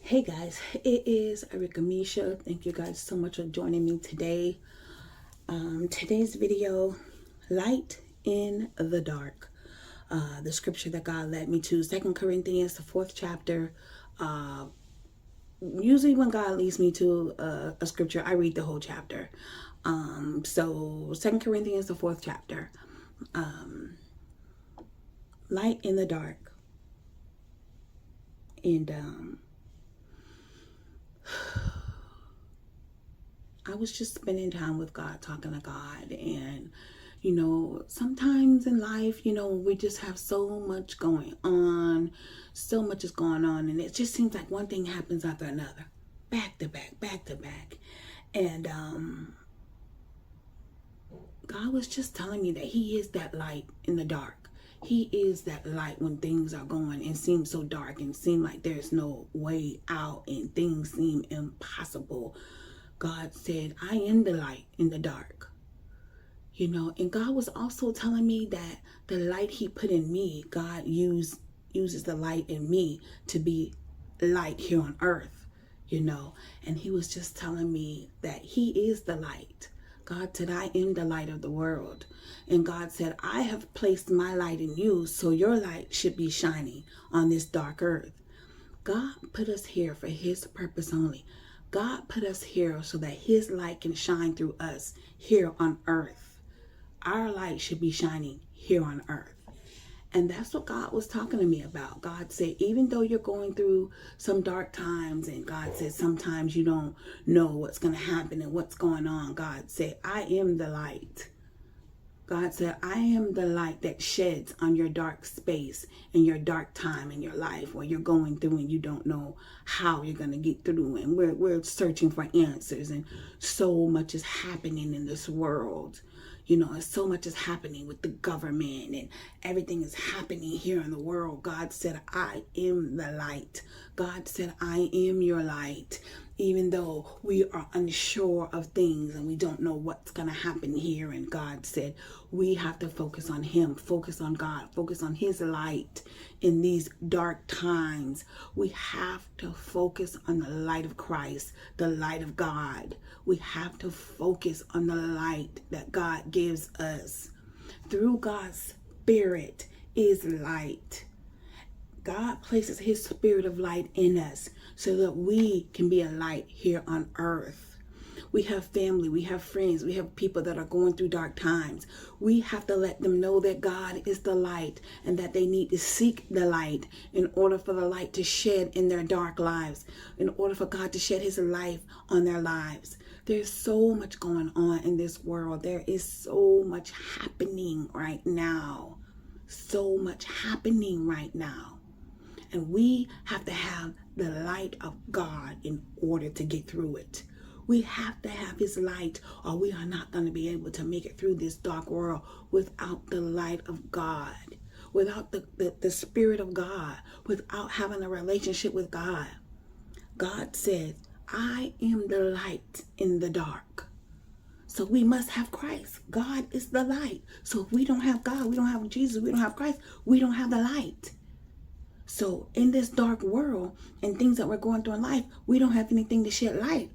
Hey guys, it is Erika Misha. Thank you guys so much for joining me today. Today's video, Light in the Dark. The scripture that God led me to, 2 Corinthians, the 4th chapter. Usually when God leads me to a scripture, I read the whole chapter. So 2 Corinthians, the 4th chapter. Light in the dark. And I was just spending time with God, talking to God. And, sometimes in life, we just have so much going on. So much is going on. And it just seems like one thing happens after another. Back to back, back to back. And God was just telling me that He is that light in the dark. He is that light when things are going and seem so dark and seem like there's no way out and things seem impossible. God said, I am the light in the dark. And God was also telling me that the light He put in me, God uses the light in me to be light here on earth, and He was just telling me that He is the light. God said, I am the light of the world. And God said, I have placed my light in you, so your light should be shining on this dark earth. God put us here for His purpose only. God put us here so that His light can shine through us here on earth. Our light should be shining here on earth. And that's what God was talking to me about. God said, even though you're going through some dark times, and God said sometimes you don't know what's going to happen and what's going on, God said, I am the light. God said, I am the light that sheds on your dark space in your dark time in your life where you're going through and you don't know how you're going to get through. And we're searching for answers, and so much is happening in this world. So much is happening with the government, and everything is happening here in the world. God said, I am the light. God said, I am your light. Even though we are unsure of things and we don't know what's going to happen here. And God said, we have to focus on Him, focus on God, focus on His light in these dark times. We have to focus on the light of Christ, the light of God. We have to focus on the light that God gives us. Through God's Spirit is light. God places His spirit of light in us so that we can be a light here on earth. We have family, we have friends, we have people that are going through dark times. We have to let them know that God is the light and that they need to seek the light in order for the light to shed in their dark lives, in order for God to shed His life on their lives. There's so much going on in this world. There is so much happening right now. So much happening right now. And we have to have the light of God in order to get through it. We have to have His light, or we are not going to be able to make it through this dark world without the light of God, without the Spirit of God, without having a relationship with God. God said, I am the light in the dark. So we must have Christ. God is the light. So if we don't have God, we don't have Jesus, we don't have Christ, we don't have the light. So in this dark world and things that we're going through in life, we don't have anything to shed light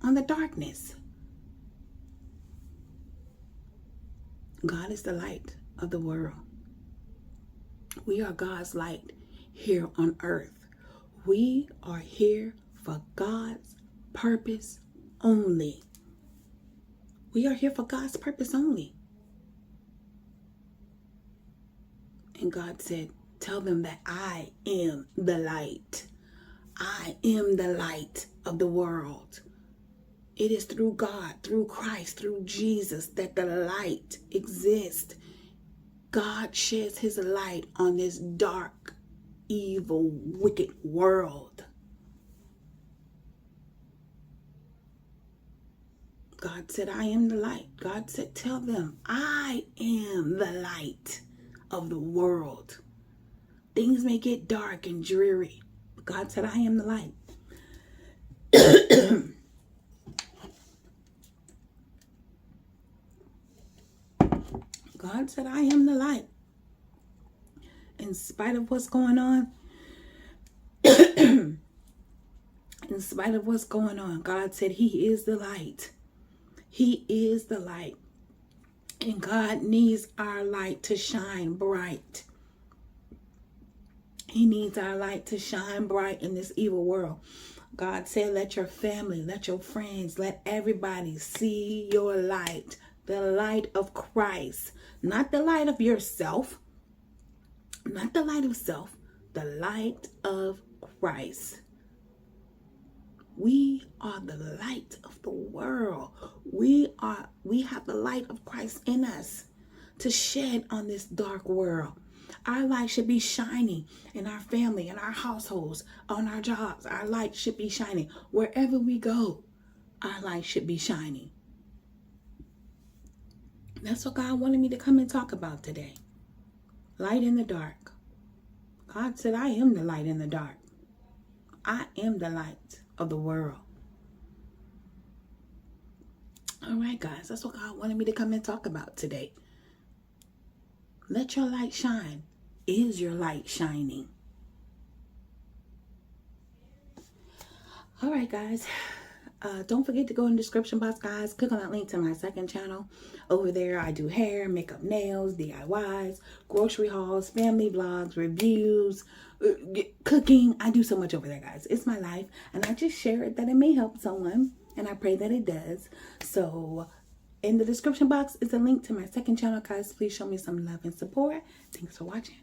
on the darkness. God is the light of the world. We are God's light here on earth. We are here for God's purpose only. We are here for God's purpose only. And God said, tell them that I am the light. I am the light of the world. It is through God, through Christ, through Jesus that the light exists. God sheds His light on this dark, evil, wicked world. God said, I am the light. God said, tell them, I am the light of the world. Things may get dark and dreary, but God said, I am the light. God said, I am the light. In spite of what's going on, in spite of what's going on, God said he is the light. He is the light. And God needs our light to shine bright. He needs our light to shine bright in this evil world. God said, let your family, let your friends, let everybody see your light. The light of Christ. Not the light of yourself. Not the light of self. The light of Christ. We are the light of the world. We have the light of Christ in us to shed on this dark world. Our light should be shining in our family, in our households, on our jobs. Our light should be shining. Wherever we go, our light should be shining. That's what God wanted me to come and talk about today. Light in the dark. God said, I am the light in the dark. I am the light of the world. All right, guys, that's what God wanted me to come and talk about today. Let your light shine. Is your light shining? All right, guys. Don't forget to go in the description box, guys. Click on that link to my second channel. Over there, I do hair, makeup, nails, DIYs, grocery hauls, family vlogs, reviews, cooking. I do so much over there, guys. It's my life. And I just share it that it may help someone. And I pray that it does. So in the description box is a link to my second channel, guys. Please show me some love and support. Thanks for watching.